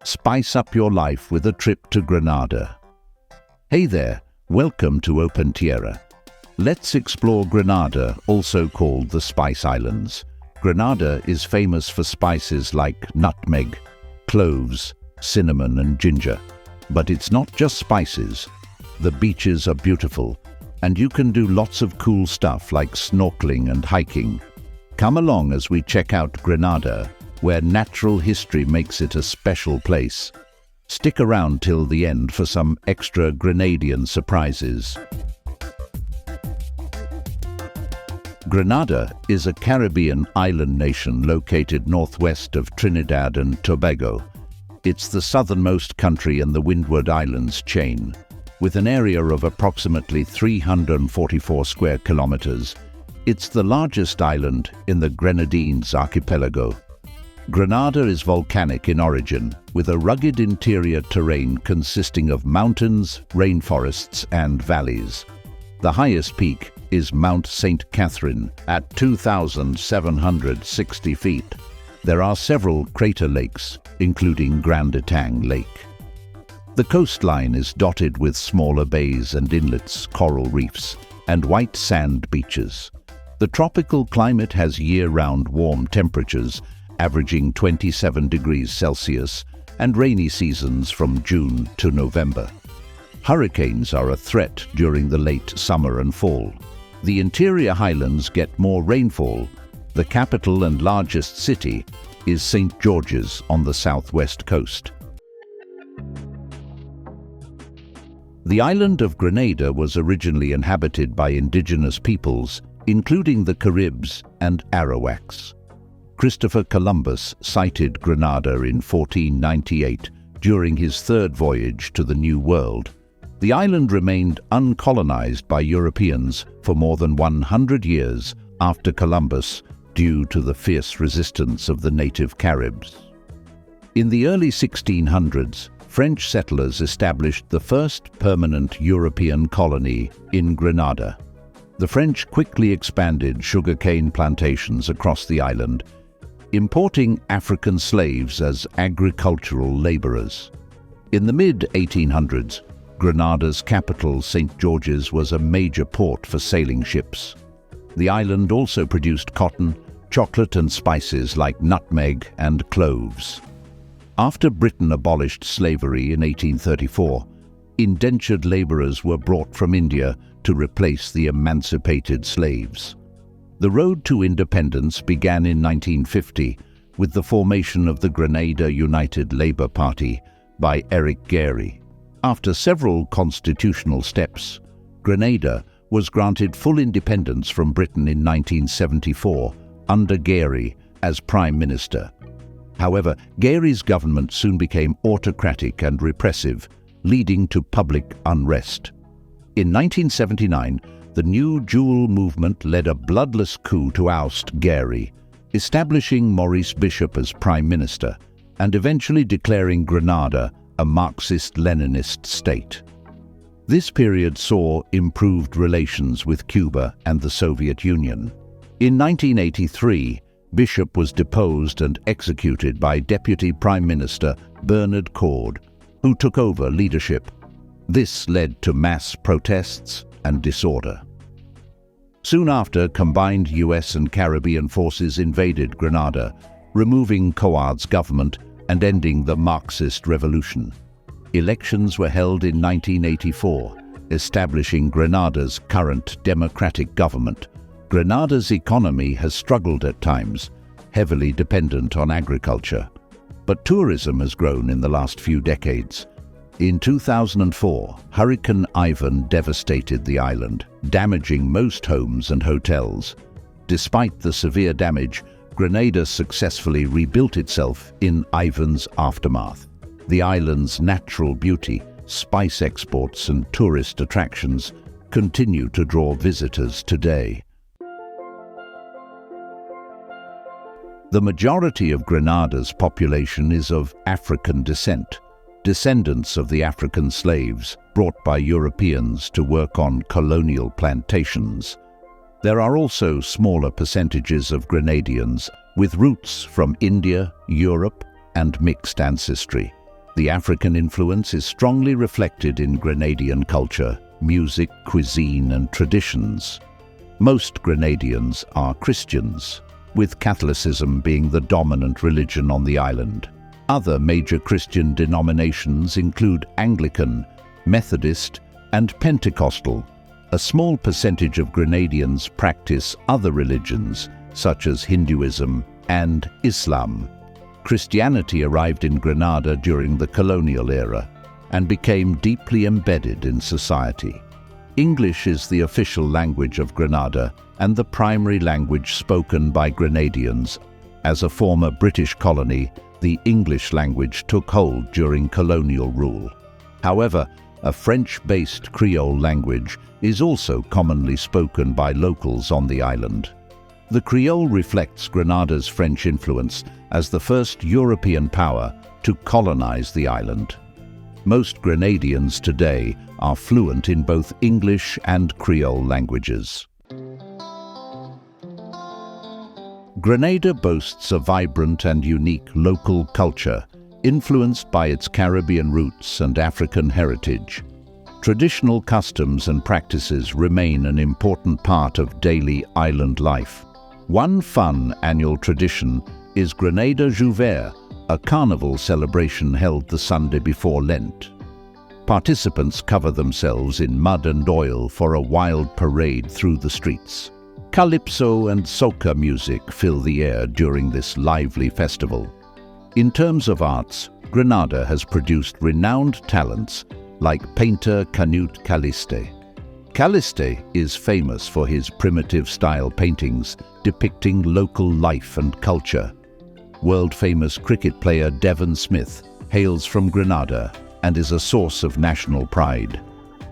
Spice up your life with a trip to Grenada. Hey there, welcome to Opentiera. Let's explore Grenada, also called the Spice Islands. Grenada is famous for spices like nutmeg, cloves, cinnamon and ginger. But it's not just spices. The beaches are beautiful, and you can do lots of cool stuff like snorkeling and hiking. Come along as we check out Grenada, where natural history makes it a special place. Stick around till the end for some extra Grenadian surprises. Grenada is a Caribbean island nation located northwest of Trinidad and Tobago. It's the southernmost country in the Windward Islands chain, with an area of approximately 344 square kilometers. It's the largest island in the Grenadines archipelago. Grenada is volcanic in origin, with a rugged interior terrain consisting of mountains, rainforests and valleys. The highest peak is Mount St. Catherine at 2,760 feet. There are several crater lakes, including Grenadian Lake. The coastline is dotted with smaller bays and inlets, coral reefs, and white sand beaches. The tropical climate has year-round warm temperatures, averaging 27 degrees Celsius, and rainy seasons from June to November. Hurricanes are a threat during the late summer and fall. The interior highlands get more rainfall. The capital and largest city is St. George's on the southwest coast. The island of Grenada was originally inhabited by indigenous peoples, including the Caribs and Arawaks. Christopher Columbus sighted Grenada in 1498 during his third voyage to the New World. The island remained uncolonized by Europeans for more than 100 years after Columbus, due to the fierce resistance of the native Caribs. In the early 1600s, French settlers established the first permanent European colony in Grenada. The French quickly expanded sugarcane plantations across the island, importing African slaves as agricultural laborers. In the mid-1800s, Grenada's capital, St. George's, was a major port for sailing ships. The island also produced cotton, chocolate and spices like nutmeg and cloves. After Britain abolished slavery in 1834, indentured laborers were brought from India to replace the emancipated slaves. The road to independence began in 1950 with the formation of the Grenada United Labour Party by Eric Gairy. After several constitutional steps, Grenada was granted full independence from Britain in 1974 under Gairy as Prime Minister. However, Gairy's government soon became autocratic and repressive, leading to public unrest. In 1979, the New Jewel movement led a bloodless coup to oust Gairy, establishing Maurice Bishop as Prime Minister and eventually declaring Grenada a Marxist-Leninist state. This period saw improved relations with Cuba and the Soviet Union. In 1983, Bishop was deposed and executed by Deputy Prime Minister Bernard Cord, who took over leadership. This led to mass protests and disorder. Soon after, combined US and Caribbean forces invaded Grenada, removing Coard's government and ending the Marxist revolution. Elections were held in 1984, establishing Grenada's current democratic government. Grenada's economy has struggled at times, heavily dependent on agriculture. But tourism has grown in the last few decades. In 2004, Hurricane Ivan devastated the island, damaging most homes and hotels. Despite the severe damage, Grenada successfully rebuilt itself in Ivan's aftermath. The island's natural beauty, spice exports and tourist attractions continue to draw visitors today. The majority of Grenada's population is of African descent, descendants of the African slaves brought by Europeans to work on colonial plantations. There are also smaller percentages of Grenadians with roots from India, Europe, and mixed ancestry. The African influence is strongly reflected in Grenadian culture, music, cuisine, and traditions. Most Grenadians are Christians, with Catholicism being the dominant religion on the island. Other major Christian denominations include Anglican, Methodist, and Pentecostal. A small percentage of Grenadians practice other religions, such as Hinduism and Islam. Christianity arrived in Grenada during the colonial era and became deeply embedded in society. English is the official language of Grenada and the primary language spoken by Grenadians. As a former British colony, the English language took hold during colonial rule. However, a French-based Creole language is also commonly spoken by locals on the island. The Creole reflects Grenada's French influence as the first European power to colonize the island. Most Grenadians today are fluent in both English and Creole languages. Grenada boasts a vibrant and unique local culture, influenced by its Caribbean roots and African heritage. Traditional customs and practices remain an important part of daily island life. One fun annual tradition is Grenada Jouvert, a carnival celebration held the Sunday before Lent. Participants cover themselves in mud and oil for a wild parade through the streets. Calypso and soca music fill the air during this lively festival. In terms of arts, Grenada has produced renowned talents like painter Canute Caliste. Caliste is famous for his primitive-style paintings depicting local life and culture. World-famous cricket player Devon Smith hails from Grenada and is a source of national pride.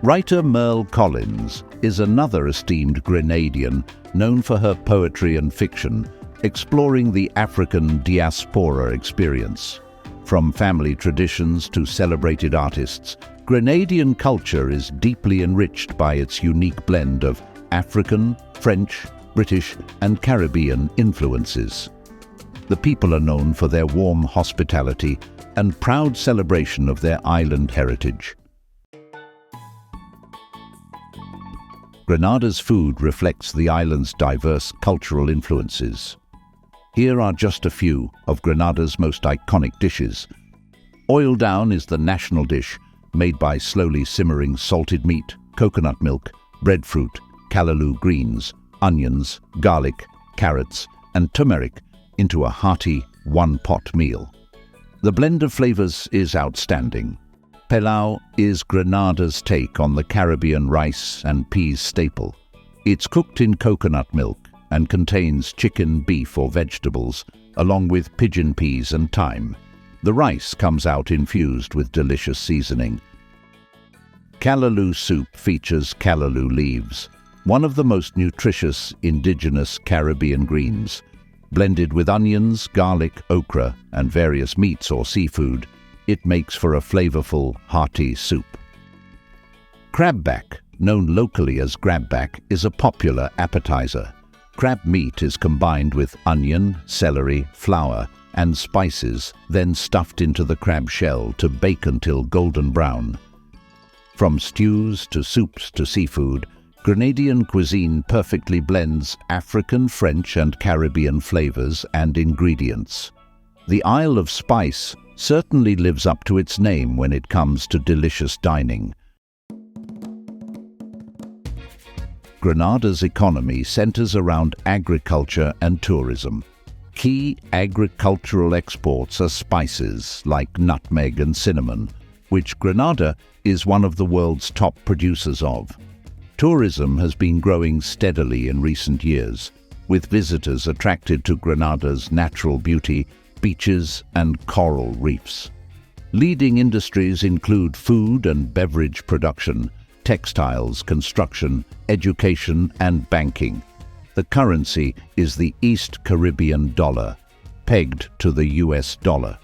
Writer Merle Collins is another esteemed Grenadian known for her poetry and fiction, exploring the African diaspora experience. From family traditions to celebrated artists, Grenadian culture is deeply enriched by its unique blend of African, French, British, and Caribbean influences. The people are known for their warm hospitality and proud celebration of their island heritage. Grenada's food reflects the island's diverse cultural influences. Here are just a few of Grenada's most iconic dishes. Oil Down is the national dish, made by slowly simmering salted meat, coconut milk, breadfruit, callaloo greens, onions, garlic, carrots, and turmeric into a hearty one-pot meal. The blend of flavors is outstanding. Pelau is Grenada's take on the Caribbean rice and peas staple. It's cooked in coconut milk and contains chicken, beef, or vegetables, along with pigeon peas and thyme. The rice comes out infused with delicious seasoning. Callaloo soup features callaloo leaves, one of the most nutritious indigenous Caribbean greens. Blended with onions, garlic, okra, and various meats or seafood, it makes for a flavorful, hearty soup. Crabback, known locally as grabback, is a popular appetizer. Crab meat is combined with onion, celery, flour, and spices, then stuffed into the crab shell to bake until golden brown. From stews to soups to seafood, Grenadian cuisine perfectly blends African, French, and Caribbean flavors and ingredients. The Isle of Spice certainly lives up to its name when it comes to delicious dining. Grenada's economy centers around agriculture and tourism. Key agricultural exports are spices like nutmeg and cinnamon, which Grenada is one of the world's top producers of. Tourism has been growing steadily in recent years, with visitors attracted to Grenada's natural beauty, beaches, and coral reefs. Leading industries include food and beverage production, textiles, construction, education, and banking. The currency is the East Caribbean dollar, pegged to the US dollar.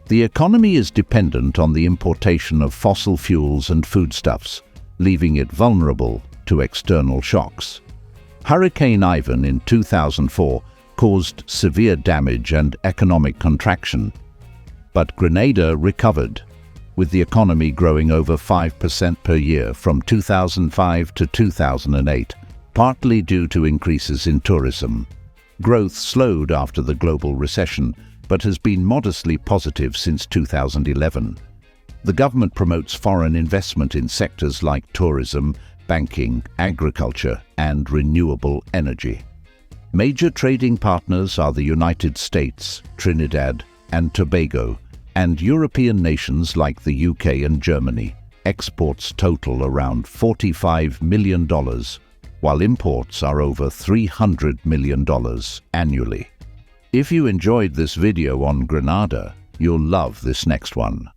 The economy is dependent on the importation of fossil fuels and foodstuffs, leaving it vulnerable to external shocks. Hurricane Ivan in 2004 caused severe damage and economic contraction. But Grenada recovered, with the economy growing over 5% per year from 2005 to 2008, partly due to increases in tourism. Growth slowed after the global recession, but has been modestly positive since 2011. The government promotes foreign investment in sectors like tourism, banking, agriculture, and renewable energy. Major trading partners are the United States, Trinidad and Tobago, and European nations like the UK and Germany. Exports total around $45 million, while imports are over $300 million annually. If you enjoyed this video on Grenada, you'll love this next one.